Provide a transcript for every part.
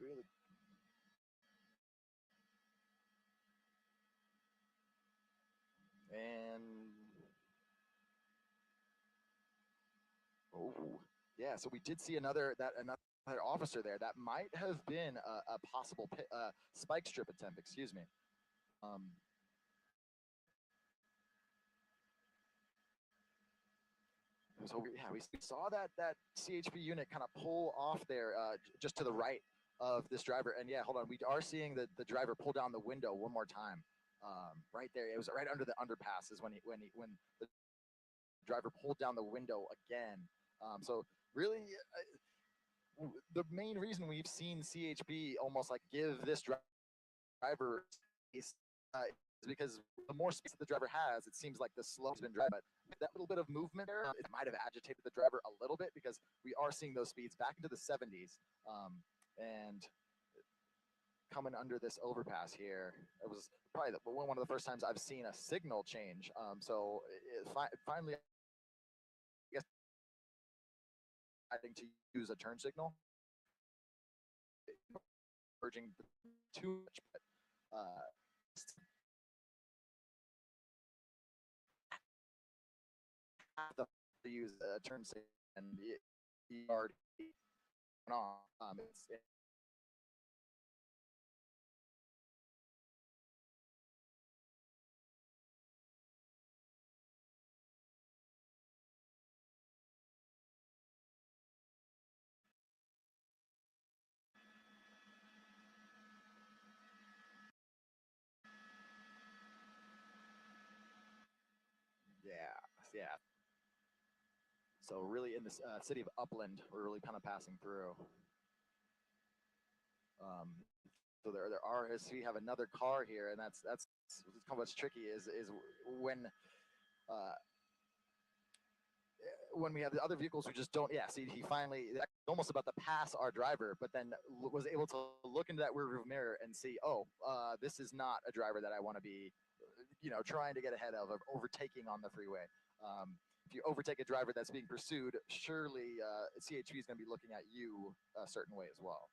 Really. And oh, yeah. So we did see another officer there. That might have been a possible spike strip attempt. Excuse me. Um, so we saw that CHP unit kind of pull off there, just to the right of this driver. And yeah, hold on. We are seeing the driver pull down the window one more time. Right there. It was right under the underpass is when the driver pulled down the window again. So really, the main reason we've seen CHP almost like give this driver space, is because the more space that the driver has, it seems like the slower has been driving. But with that little bit of movement there, it might have agitated the driver a little bit because we are seeing those speeds back into the 70s. And coming under this overpass here, it was probably one of the first times I've seen a signal change. So finally, I guess, deciding to use a turn signal, urging too much, but have to use a turn signal and he already went off. Yeah, yeah. So really, in this city of Upland, we're really kind of passing through. Um, so there are, as we have another car here, and that's kind of what's tricky is uh, when we have the other vehicles who just don't. Yeah, see, he finally almost about to pass our driver, but then was able to look into that rearview mirror and see, oh, this is not a driver that I want to be, trying to get ahead of or overtaking on the freeway. If you overtake a driver that's being pursued, surely CHP is going to be looking at you a certain way as well.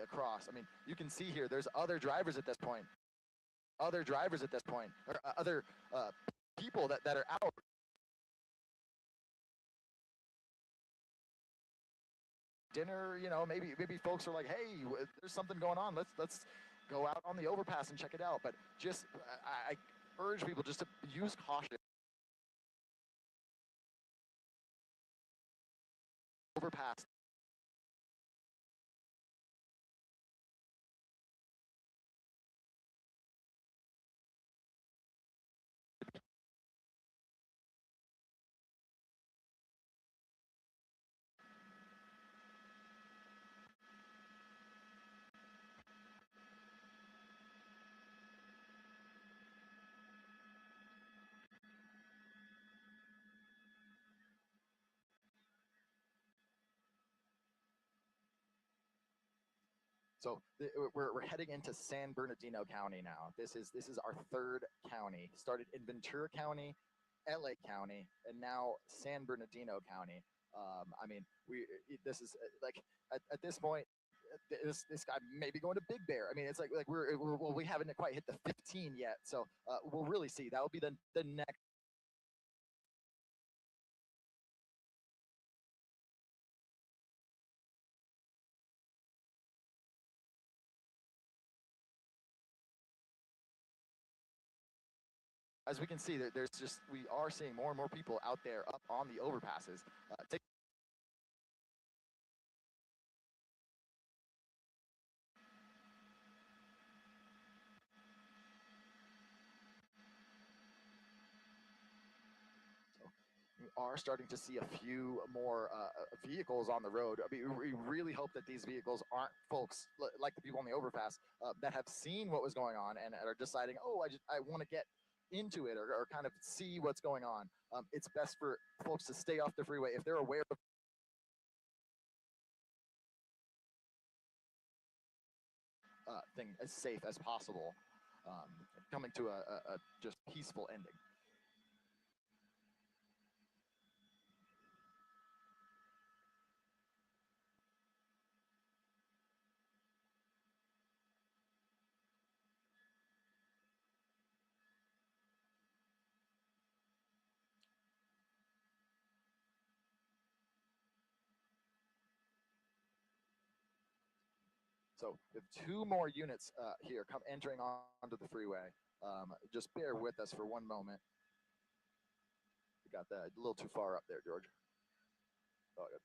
Across. I mean, you can see here. There's other drivers at this point. Other drivers at this point, or other people that are out. Dinner, maybe folks are like, hey, there's something going on. Let's go out on the overpass and check it out. But just I urge people just to use caution. Overpass. So we're heading into San Bernardino County now. This is our third county. Started in Ventura County, LA County, and now San Bernardino County. I mean, this is like at this point, this guy may be going to Big Bear. I mean, it's like well, we haven't quite hit the 15 yet, so we'll really see. That'll be the next as we can see, there's just we are seeing more and more people out there up on the overpasses. We are starting to see a few more vehicles on the road. I mean, we really hope that these vehicles aren't folks like the people on the overpass that have seen what was going on and are deciding, oh, I want to get into it or kind of see what's going on. It's best for folks to stay off the freeway if they're aware of thing as safe as possible, um, coming to a just peaceful ending. So we have two more units here come entering onto the freeway. Just bear with us for one moment. We got that a little too far up there, George. Oh, good.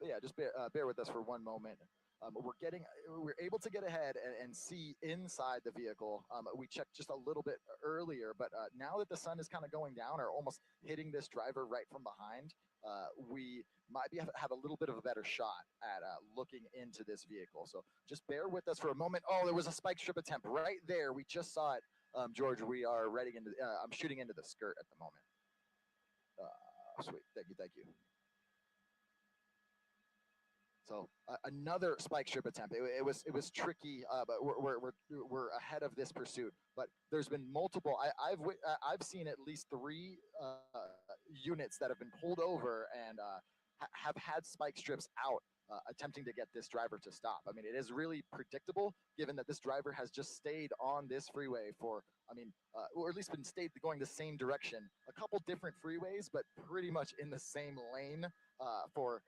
But yeah, just bear with us for one moment. We're able to get ahead and see inside the vehicle. We checked just a little bit earlier, but now that the sun is kind of going down or almost hitting this driver right from behind, we might have a little bit of a better shot at looking into this vehicle. So just bear with us for a moment. Oh, there was a spike strip attempt right there. We just saw it, George. We are ready into. I'm shooting into the skirt at the moment. Sweet, thank you, thank you. So another spike strip attempt. It was tricky, but we're ahead of this pursuit. But there's been multiple. I've seen at least three units that have been pulled over and have had spike strips out. Attempting to get this driver to stop. I mean, it is really predictable given that this driver has just stayed on this freeway for, I mean, or at least been stayed going the same direction, a couple different freeways, but pretty much in the same lane for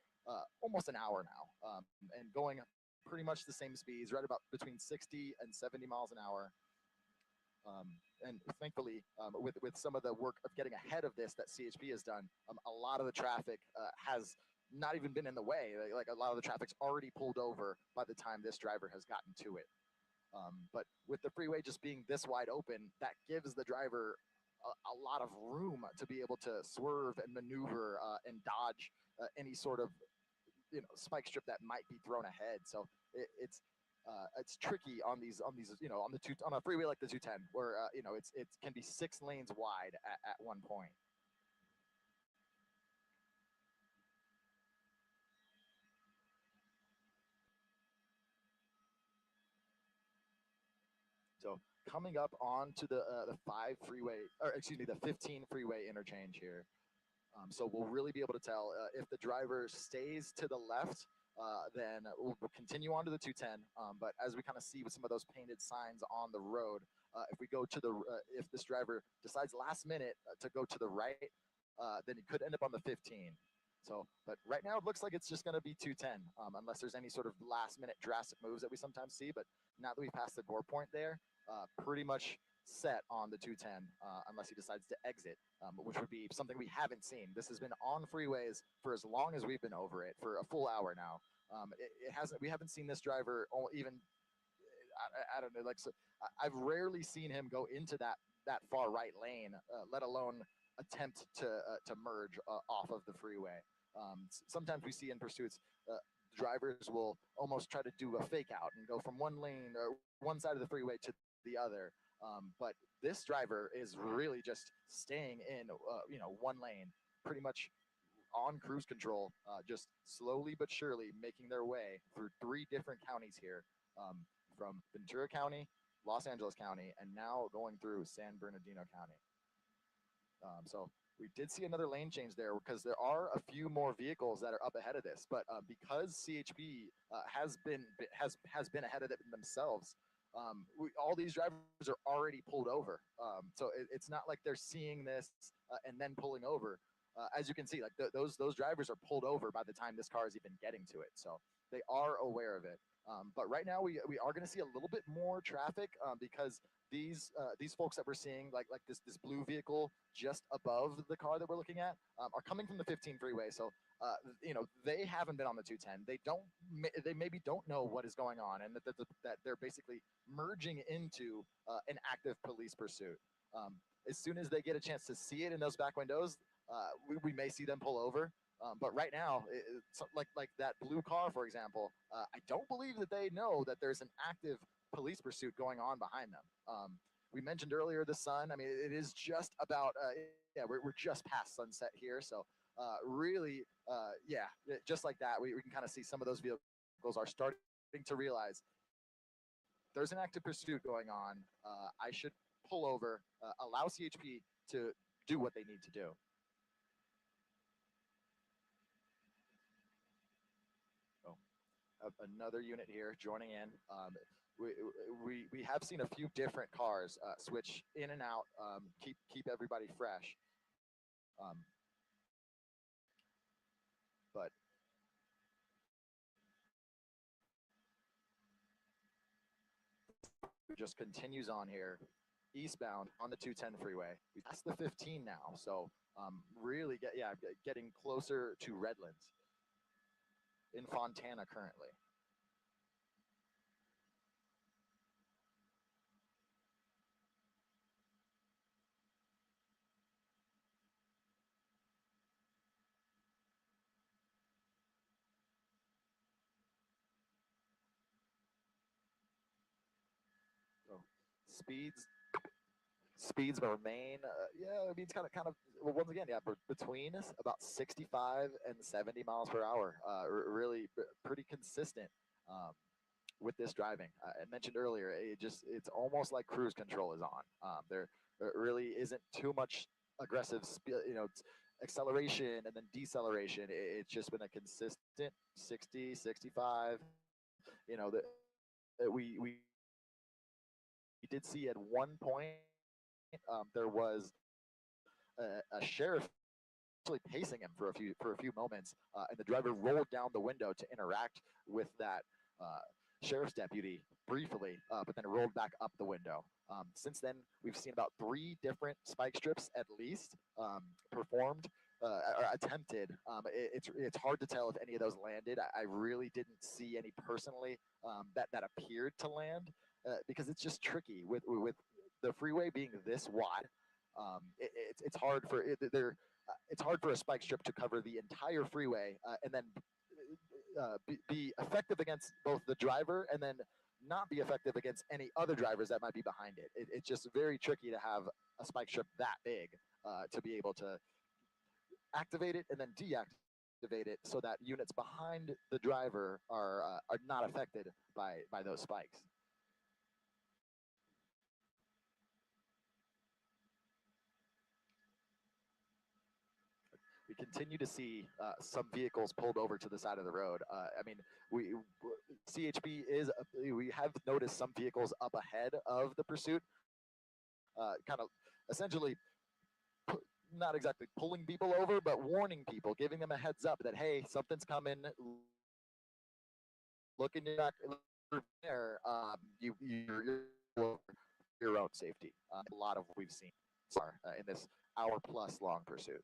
almost an hour now, and going pretty much the same speeds, right about between 60 and 70 miles an hour. And thankfully, with some of the work of getting ahead of this that CHP has done, a lot of the traffic has not even been in the way. Like a lot of the traffic's already pulled over by the time this driver has gotten to it. But with the freeway just being this wide open, that gives the driver a lot of room to be able to swerve and maneuver and dodge any sort of spike strip that might be thrown ahead. So it's tricky on these on a freeway like the 210 where it can be 6 lanes wide at one point. So coming up onto the 5 freeway, or excuse me, the 15 freeway interchange here. So we'll really be able to tell if the driver stays to the left, then we'll continue on to the 210. But as we kind of see with some of those painted signs on the road, if we go to if this driver decides last minute to go to the right, then he could end up on the 15. So, but right now it looks like it's just going to be 210, unless there's any sort of last minute drastic moves that we sometimes see. But now that we've passed the gore point there, pretty much set on the 210, unless he decides to exit, which would be something we haven't seen. This has been on freeways for as long as we've been over it, for a full hour now. It hasn't. We haven't seen this driver even. I don't know. Like, so, I've rarely seen him go into that far right lane, let alone attempt to merge off of the freeway. Sometimes we see in pursuits, drivers will almost try to do a fake out and go from one lane or one side of the freeway to the other. But this driver is really just staying in, one lane, pretty much on cruise control, just slowly but surely making their way through 3 different counties here, from Ventura County, Los Angeles County, and now going through San Bernardino County. So we did see another lane change there because there are a few more vehicles that are up ahead of this, but because CHP has been ahead of it themselves, all these drivers are already pulled over. So it's not like they're seeing this and then pulling over. as you can see, like those drivers are pulled over by the time this car is even getting to it. So they are aware of it. But right now we are going to see a little bit more traffic because these folks that we're seeing, like this blue vehicle just above the car that we're looking at, are coming from the 15 freeway. So they haven't been on the 210. They maybe don't know what is going on, and that they're basically merging into an active police pursuit. As soon as they get a chance to see it in those back windows, we may see them pull over. But right now, like that blue car, for example, I don't believe that they know that there's an active police pursuit going on behind them. We mentioned earlier the sun. I mean, it is just about, yeah, we're just past sunset here. So really, yeah, just like that, we can kind of see some of those vehicles are starting to realize there's an active pursuit going on. I should pull over, allow CHP to do what they need to do. Another unit here joining in. We have seen a few different cars switch in and out, keep everybody fresh. But it just continues on here, eastbound on the 210 freeway. We passed the 15 now, so really getting closer to Redlands in Fontana currently. So speeds remain, yeah, I mean, it's kind of, well, once again, yeah, between about 65 and 70 miles per hour, really pretty consistent with this driving. I mentioned earlier, it's almost like cruise control is on. There really isn't too much aggressive, acceleration and then deceleration. It's just been a consistent 60, 65. That we did see at one point there was a sheriff actually pacing him for a few moments, and the driver rolled down the window to interact with that sheriff's deputy briefly, but then rolled back up the window. Since then, we've seen about 3 different spike strips at least performed or attempted. It's hard to tell if any of those landed. I really didn't see any personally that appeared to land because it's just tricky with the freeway being this wide. It's hard for it's hard for a spike strip to cover the entire freeway and then be effective against both the driver and then not be effective against any other drivers that might be behind it. It's just very tricky to have a spike strip that big to be able to activate it and then deactivate it so that units behind the driver are not affected by those spikes. We continue to see some vehicles pulled over to the side of the road. I mean, CHP we have noticed some vehicles up ahead of the pursuit, kind of essentially not exactly pulling people over, but warning people, giving them a heads up that, hey, something's coming. Look in your back there. You're your own safety. A lot of what we've seen in this hour-plus long pursuit.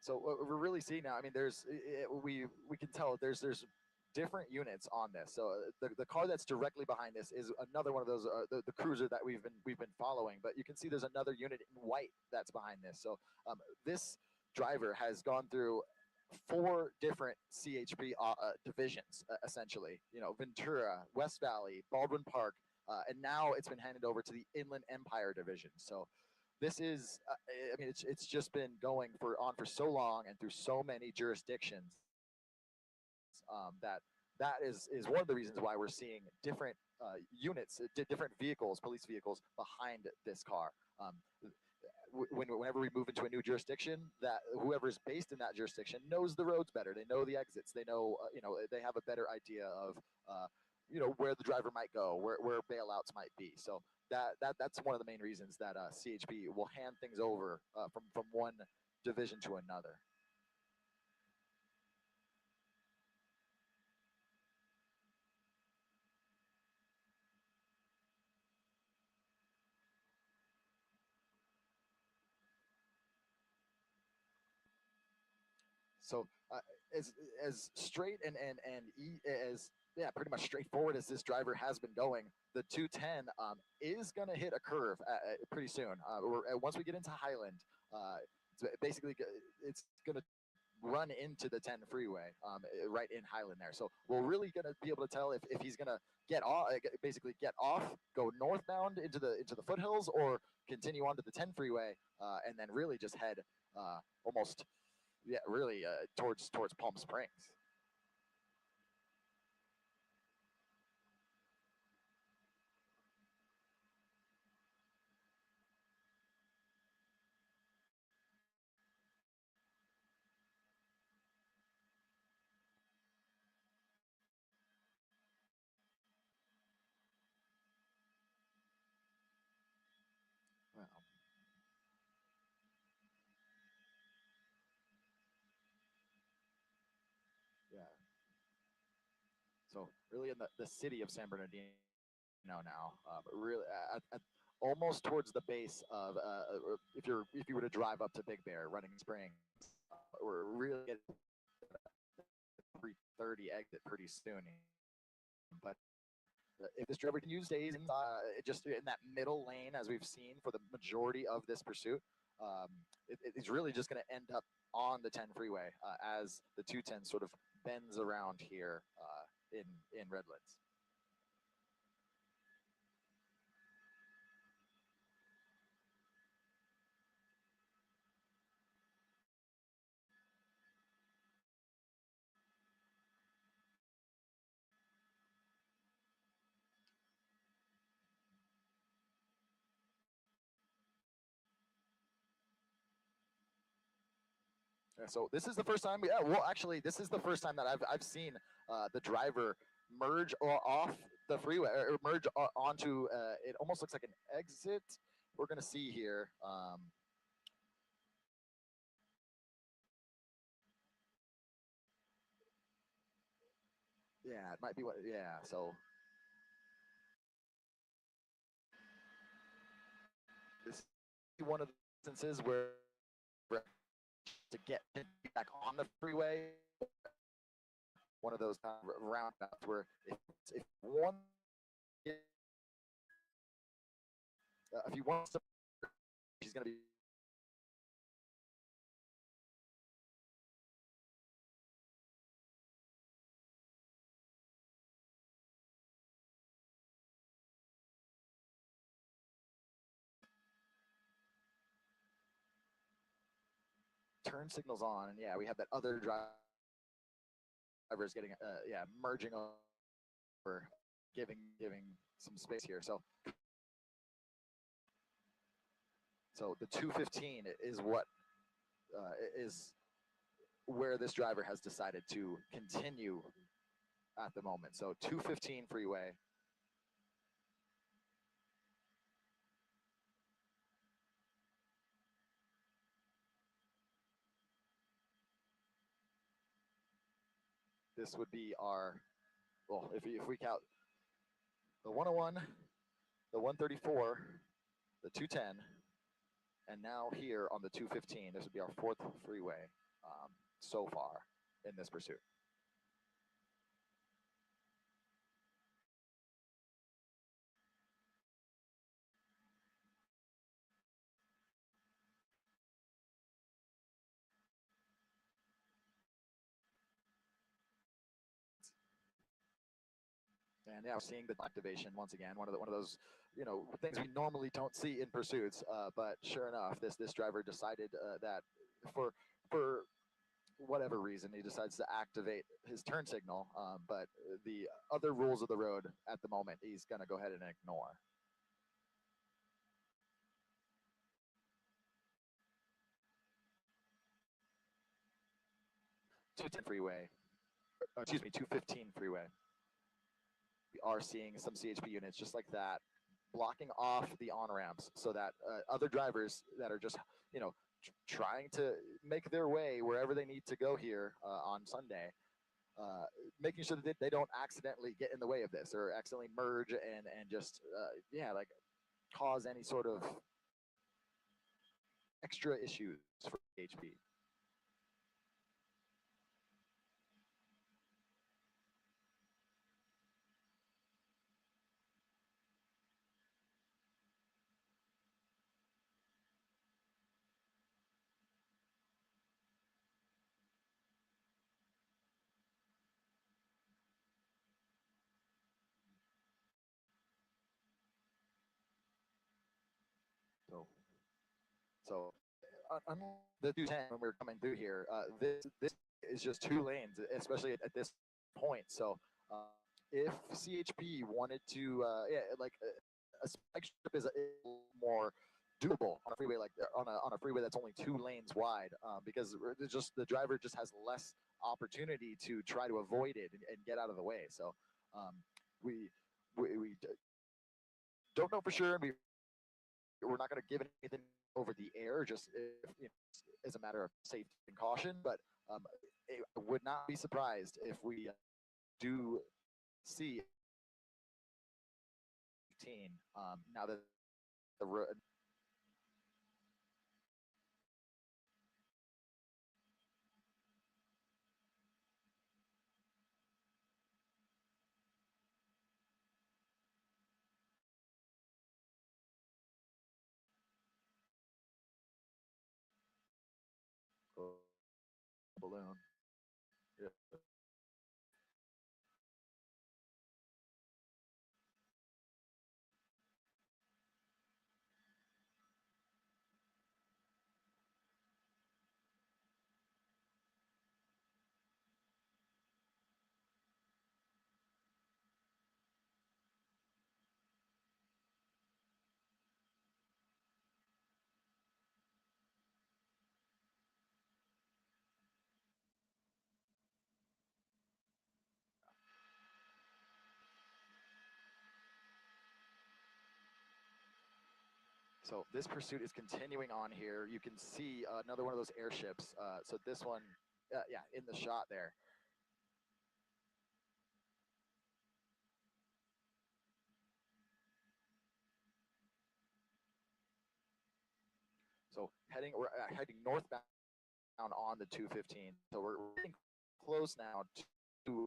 So what we're really seeing now, I mean, we can tell there's different units on this. So the car that's directly behind this is another one of those the cruiser that we've been following. But you can see there's another unit in white that's behind this. So this driver has gone through four different CHP divisions, essentially. You know, Ventura, West Valley, Baldwin Park, and now it's been handed over to the Inland Empire Division. So this is, I mean, it's just been going for so long and through so many jurisdictions that is one of the reasons why we're seeing different units, different vehicles, police vehicles behind this car. Whenever we move into a new jurisdiction, that whoever's based in that jurisdiction knows the roads better. They know the exits. They know, they have a better idea of, where the driver might go, where bailouts might be. So that's one of the main reasons that CHP will hand things over from one division to another. So as as straight as yeah, pretty much straightforward as this driver has been going, the 210 is going to hit a curve pretty soon. Once we get into Highland, basically it's going to run into the 10 freeway right in Highland there. So we're really going to be able to tell if he's going to get off, basically get off, go northbound into the foothills, or continue onto the 10 freeway and then really just head almost yeah, really towards Palm Springs. Well, yeah. So really in the city of San Bernardino now, really at almost towards the base of if you were to drive up to Big Bear, Running Springs, we're really at 330 exit pretty soon. But if this driver continues stays just in that middle lane, as we've seen for the majority of this pursuit, it's really just going to end up on the 10 freeway as the 210 sort of bends around here in Redlands. Yeah, so this is the first time. Yeah, well, actually, this is the first time that I've seen the driver merge off the freeway or merge onto. It almost looks like an exit. We're gonna see here. Yeah, it might be what. Yeah, so this is one of the instances where to get back on the freeway, one of those kind of roundabouts where if one if you want to, she's going to be turn signals on, and yeah, we have that other drivers getting yeah, merging over, giving some space here. So the 215 is what is where this driver has decided to continue at the moment. So 215 freeway. This would be our, well, if we count the 101, the 134, the 210, and now here on the 215, this would be our fourth freeway. so far in this pursuit. And yeah, we're seeing the activation once again. One of those, things we normally don't see in pursuits. But sure enough, this driver decided that for for whatever reason he decides to activate his turn signal. But the other rules of the road at the moment, he's going to go ahead and ignore. 210 freeway, excuse me, 215 freeway. We are seeing some CHP units just like that, blocking off the on ramps so that other drivers that are just, trying to make their way wherever they need to go here on Sunday, making sure that they don't accidentally get in the way of this or accidentally merge and just, like cause any sort of extra issues for HP. So, on the 210 when we were coming through here, this is just two lanes, especially at this point. So, if CHP wanted to, like a spike strip is a more doable on a freeway like on a freeway that's only two lanes wide, because just the driver just has less opportunity to try to avoid it and get out of the way. So, um, we we don't know for sure, and we're not going to give anything over the air, just if, as a matter of safety and caution. But I would not be surprised if we do see 15 now that the road. Balloon. Yeah. So this pursuit is continuing on here. You can see another one of those airships. So this one, yeah, in the shot there. So we're heading northbound on the 215. So we're getting close now to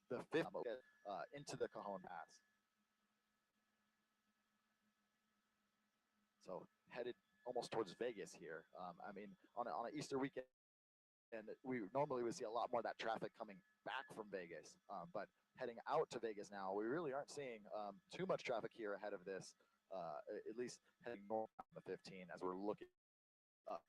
the fifth into the Cajon Pass. So headed almost towards Vegas here. I mean, on an Easter weekend, and we normally would see a lot more of that traffic coming back from Vegas. But heading out to Vegas now, we really aren't seeing too much traffic here ahead of this, at least heading north on the 15 as we're looking up.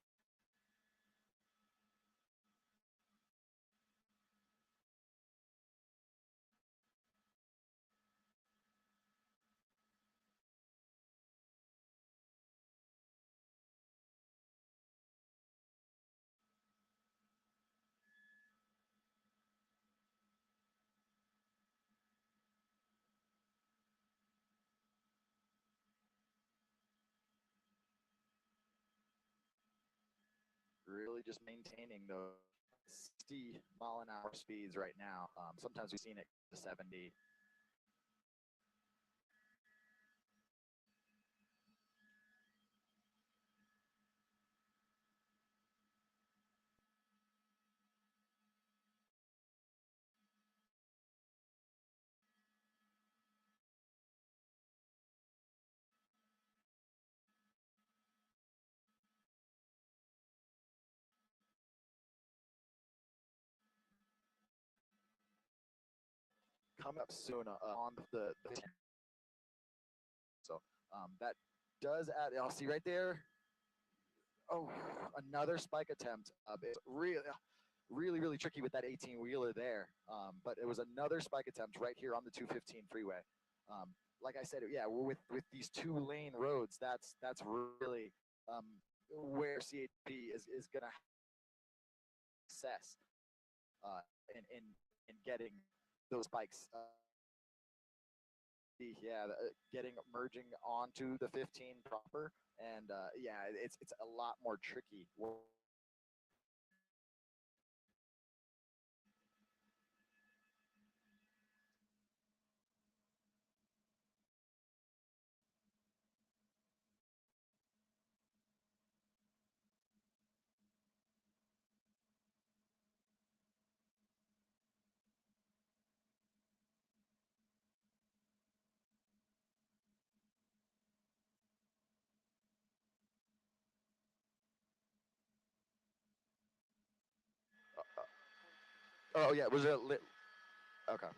Really just maintaining the 60-mile-an-hour speeds right now. Sometimes we've seen it to 70. coming up soon on the so that does add. I'll see right there. Oh, another spike attempt. It's really tricky with that 18 wheeler there. But it was another spike attempt right here on the 215 freeway. Like I said, yeah, with these 2-lane roads, that's really where CHP is going to success in getting those spikes. Yeah, getting merging onto the 15 proper, and yeah, it's a lot more tricky. Oh yeah, was it lit? Okay.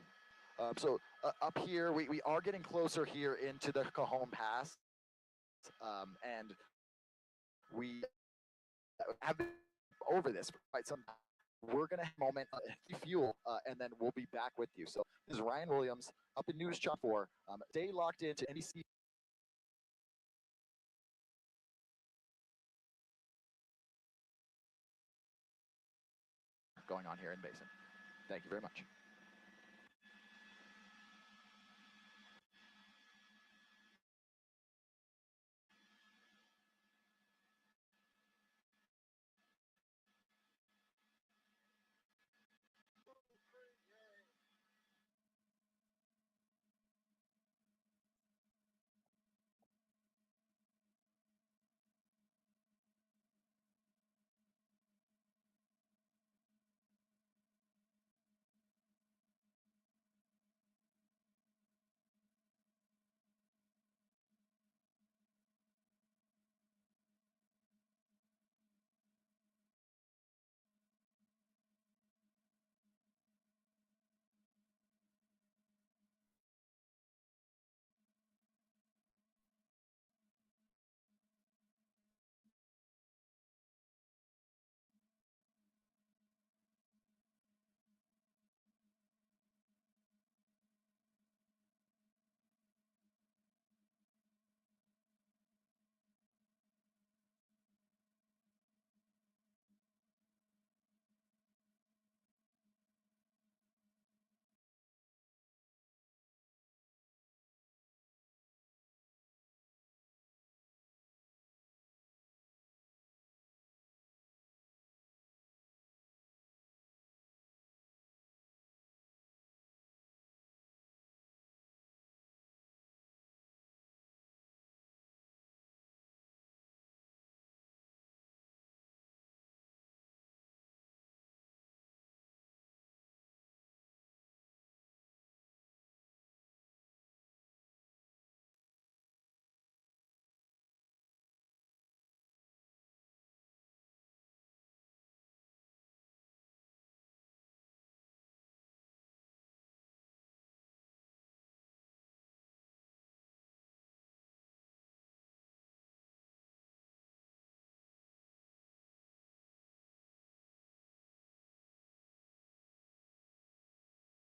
So up here, we are getting closer here into the Cajon Pass, and we have been over this for quite some time. We're going to have a moment, fuel, and then we'll be back with you. So this is Ryan Williams up in News Chop 4. Stay locked into NBC going on here in Basin. Thank you very much.